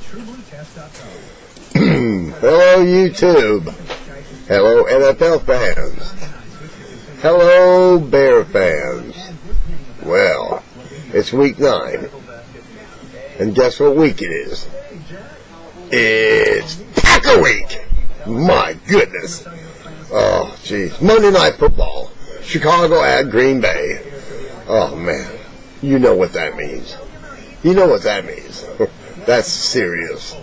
Hello, YouTube. Hello, NFL fans. Hello, Bear fans. Well, it's week 9. And guess what week it is? It's Packer Week. My goodness. Oh, jeez. Monday Night Football. Chicago at Green Bay. Oh, man. You know what that means. You know what that means. That's serious.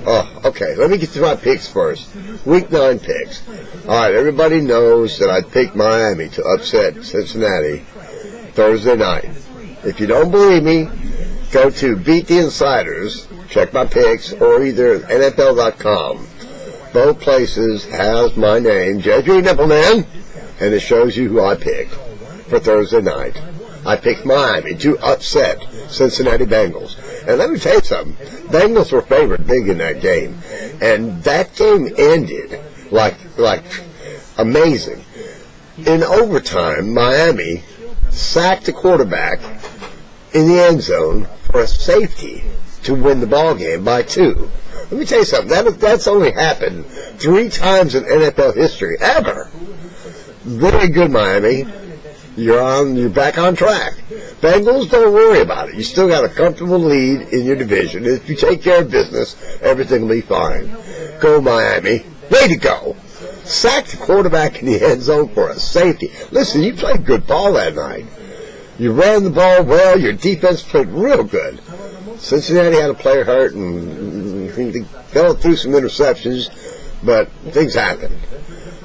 Oh, okay. Let me get to my picks first. Week 9 picks. All right, everybody knows that I picked Miami to upset Cincinnati Thursday night. If you don't believe me, go to Beat the Insiders, check my picks, or either NFL.com. Both places has my name, JJ Nippleman, and it shows you who I picked for Thursday night. I picked Miami to upset Cincinnati Bengals. And let me tell you something. Bengals were favored big in that game. And that game ended like amazing. In overtime, Miami sacked the quarterback in the end zone for a safety to win the ball game by 2. Let me tell you something. That's only happened 3 times in NFL history, ever. Very good, Miami. You're back on track. Bengals, don't worry about it. You still got a comfortable lead in your division. If you take care of business, everything will be fine. Go Miami. Way to go. Sacked the quarterback in the end zone for a safety. Listen, you played good ball that night. You ran the ball well. Your defense played real good. Cincinnati had a player hurt and they fell through some interceptions, but things happened.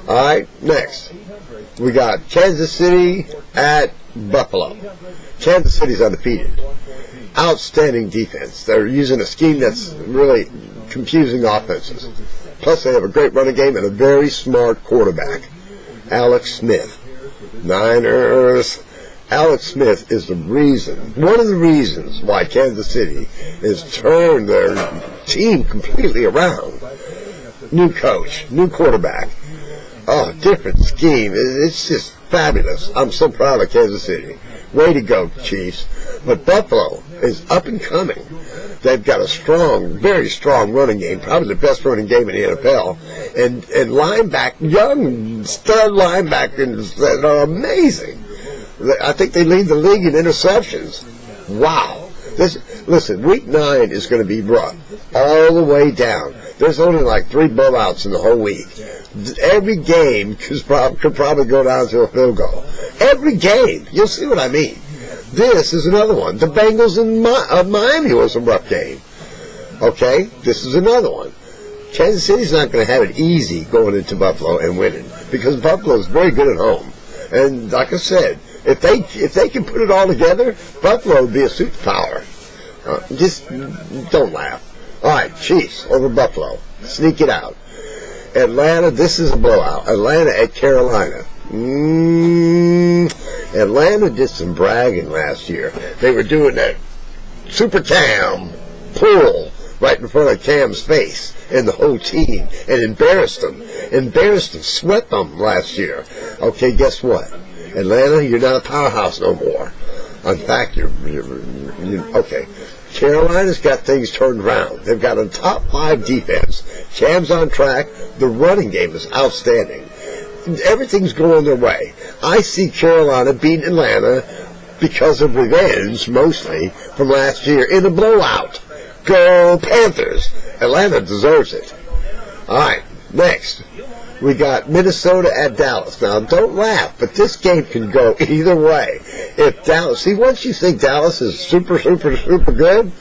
All right, next. We got Kansas City at Buffalo. Kansas City's undefeated. Outstanding defense. They're using a scheme that's really confusing offenses. Plus, they have a great running game and a very smart quarterback, Alex Smith. Niners. Alex Smith is one of the reasons why Kansas City has turned their team completely around. New coach, new quarterback. Oh, different scheme. It's just fabulous. I'm so proud of Kansas City. Way to go, Chiefs. But Buffalo is up and coming. They've got a strong, very strong running game, probably the best running game in the NFL. And young stud linebackers that are amazing. I think they lead the league in interceptions. Wow. Listen, week 9 is going to be rough all the way down. There's only like 3 blowouts in the whole week. Every game could probably go down to a field goal. Every game. You'll see what I mean. This is another one. The Bengals in Miami was a rough game. Okay? This is another one. Kansas City's not going to have it easy going into Buffalo and winning because Buffalo is very good at home. And like I said, if they can put it all together, Buffalo would be a superpower. Just don't laugh. All right, Chiefs over Buffalo. Sneak it out. Atlanta, this is a blowout. Atlanta at Carolina. Atlanta did some bragging last year. They were doing that Super Cam pull right in front of Cam's face and the whole team and embarrassed them, swept them last year. Okay, guess what? Atlanta, you're not a powerhouse no more. In fact, you're okay. Carolina's got things turned around. They've got a top 5 defense. Cam's on track. The running game is outstanding. Everything's going their way. I see Carolina beating Atlanta because of revenge, mostly, from last year in a blowout. Go Panthers. Atlanta deserves it. All right, next. We got Minnesota at Dallas. Now, don't laugh, but this game can go either way. If Dallas, once you think Dallas is super, super, super good,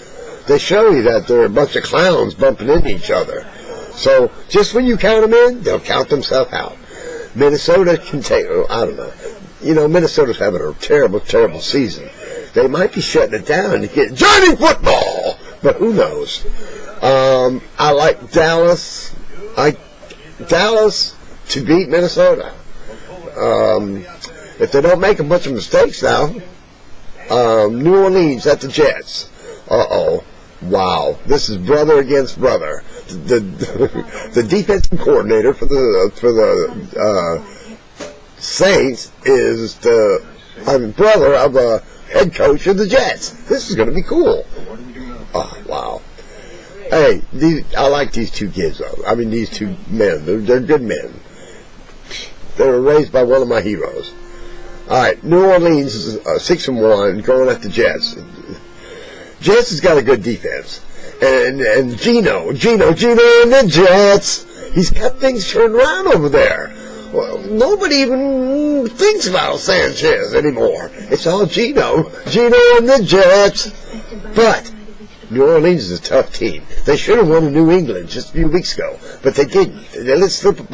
they show you that they're a bunch of clowns bumping into each other. So, just when you count them in, they'll count themselves out. Minnesota can take, I don't know. You know, Minnesota's having a terrible, terrible season. They might be shutting it down to get Johnny Football, but who knows? I like Dallas. Dallas to beat Minnesota. If they don't make a bunch of mistakes now, New Orleans at the Jets. Uh-oh. Wow. This is brother against brother. The defensive coordinator for the Saints is the brother of the head coach of the Jets. This is going to be cool. Oh, wow. Hey, I like these two kids, though. I mean, these two men. They're good men. They were raised by one of my heroes. All right, New Orleans is 6-1, going at the Jets. Jets has got a good defense. And Gino and the Jets, he's got things turned around over there. Well, nobody even thinks about Sanchez anymore. It's all Gino and the Jets. But New Orleans is a tough team. They should have won in New England just a few weeks ago, but they didn't. They let it slip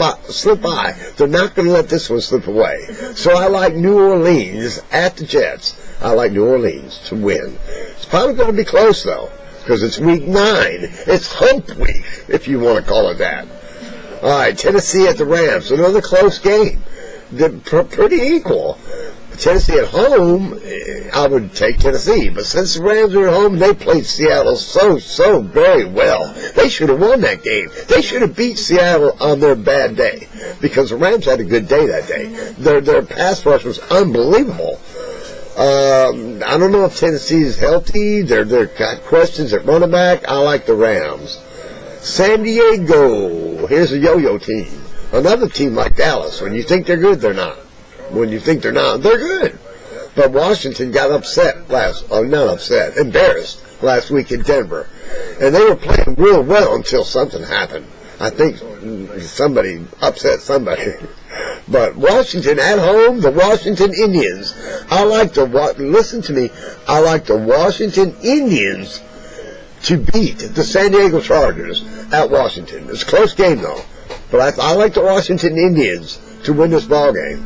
by. They're not going to let this one slip away. So I like New Orleans at the Jets. I like New Orleans to win. It's probably going to be close, though, because it's week 9. It's hump week, if you want to call it that. All right, Tennessee at the Rams. Another close game. They're pretty equal. Tennessee at home, I would take Tennessee. But since the Rams are at home, they played Seattle so very well. They should have won that game. They should have beat Seattle on their bad day because the Rams had a good day that day. Their pass rush was unbelievable. I don't know if Tennessee is healthy. They're got questions at running back. I like the Rams. San Diego. Here's a yo-yo team. Another team like Dallas. When you think they're good, they're not. When you think they're not, they're good. But Washington got embarrassed last week in Denver. And they were playing real well until something happened. I think somebody upset somebody. But Washington at home, the Washington Indians. Listen to me, I like the Washington Indians to beat the San Diego Chargers at Washington. It's a close game, though. But I like the Washington Indians to win this ball game.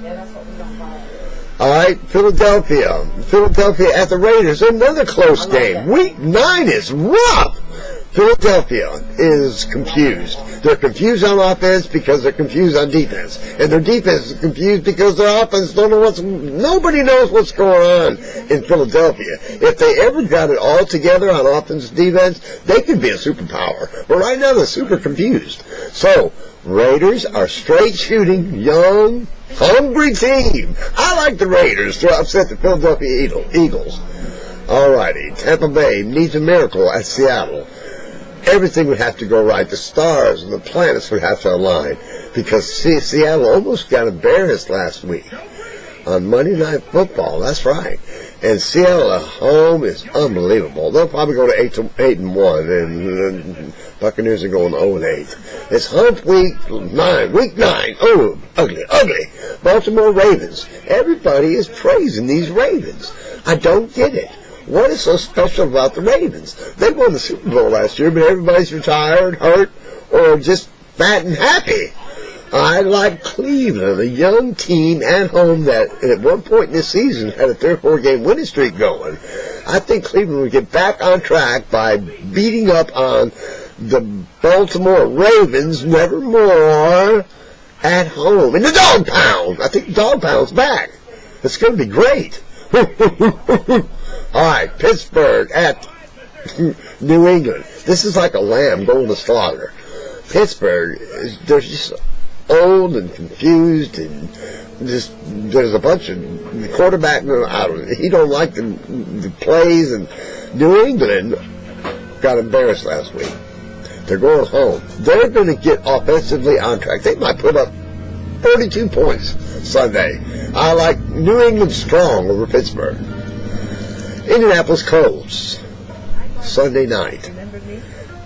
All right, Philadelphia at the Raiders. Another close game. Week 9 is rough. Philadelphia is confused. They're confused on offense because they're confused on defense. And their defense is confused because their offense nobody knows what's going on in Philadelphia. If they ever got it all together on offense and defense, they could be a superpower. But right now they're super confused. So, Raiders are straight shooting, young, hungry team. I like the Raiders to upset the Philadelphia Eagles. Alrighty, Tampa Bay needs a miracle at Seattle. Everything would have to go right. The stars and the planets would have to align because Seattle almost got embarrassed last week on Monday Night Football. That's right. And Seattle at home is unbelievable. They'll probably go to 8-1, and Buccaneers are going 0-8. It's hump week 9. Week 9. Oh, ugly. Baltimore Ravens. Everybody is praising these Ravens. I don't get it. What is so special about the Ravens? They won the Super Bowl last year, but everybody's retired, hurt, or just fat and happy. I like Cleveland, a young team at home that at one point in this season had a 3 or 4 game winning streak going. I think Cleveland would get back on track by beating up on the Baltimore Ravens nevermore at home. In the Dog Pound! I think the Dog Pound's back. It's going to be great. All right, Pittsburgh at New England. This is like a lamb going to slaughter. Pittsburgh, they're just old and confused, and just there's a bunch of the quarterback. He don't like the plays, and New England got embarrassed last week. They're going home. They're going to get offensively on track. They might put up 32 points Sunday. I like New England strong over Pittsburgh. Indianapolis Colts, Sunday night.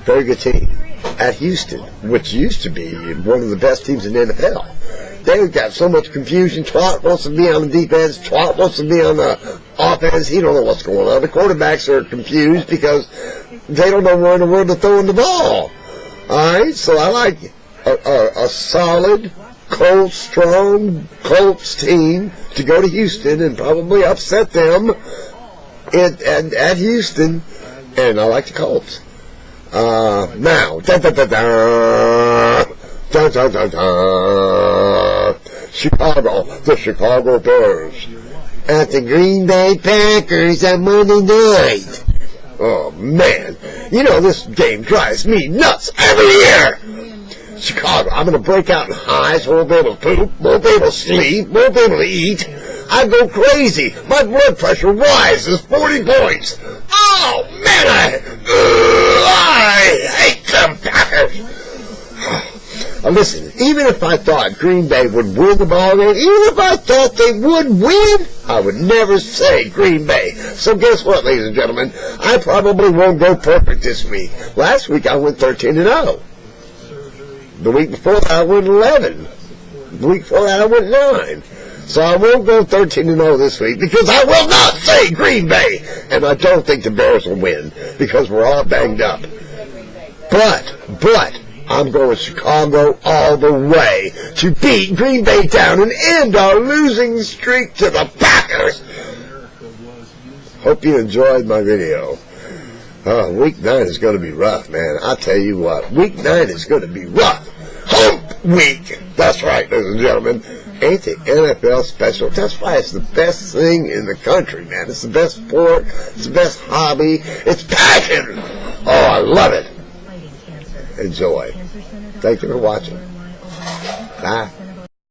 Very good team. At Houston, which used to be one of the best teams in the NFL. They've got so much confusion. Trot wants to be on the defense. Trot wants to be on the offense. He don't know what's going on. The quarterbacks are confused because they don't know where in the world to throw in the ball. All right, so I like a solid, strong Colts team to go to Houston and probably upset them at Houston, and I like the Colts. Now, Chicago, the Chicago Bears at the Green Bay Packers on Monday night. Oh, man. You know, this game drives me nuts every year. Chicago, I'm going to break out in highs, won't be able to poop, won't be able to sleep, won't be able to eat. I go crazy. My blood pressure rises 40 points. Oh, man, I hate Listen, even if I thought Green Bay would win the ball game, even if I thought they would win, I would never say Green Bay. So guess what, ladies and gentlemen? I probably won't go perfect this week. Last week I went 13-0. The week before that I went 11. The week before that I went 9. So I won't go 13-0 this week because I will not say Green Bay. And I don't think the Bears will win because we're all banged up. But, I'm going Chicago all the way to beat Green Bay down and end our losing streak to the Packers. Hope you enjoyed my video. Week 9 is going to be rough, man. I'll tell you what. Week 9 is going to be rough. Hump week. That's right, ladies and gentlemen. Ain't the NFL special? That's why it's the best thing in the country, man. It's the best sport. It's the best hobby. It's passion. Oh, I love it. Enjoy. Thank you for watching. Bye.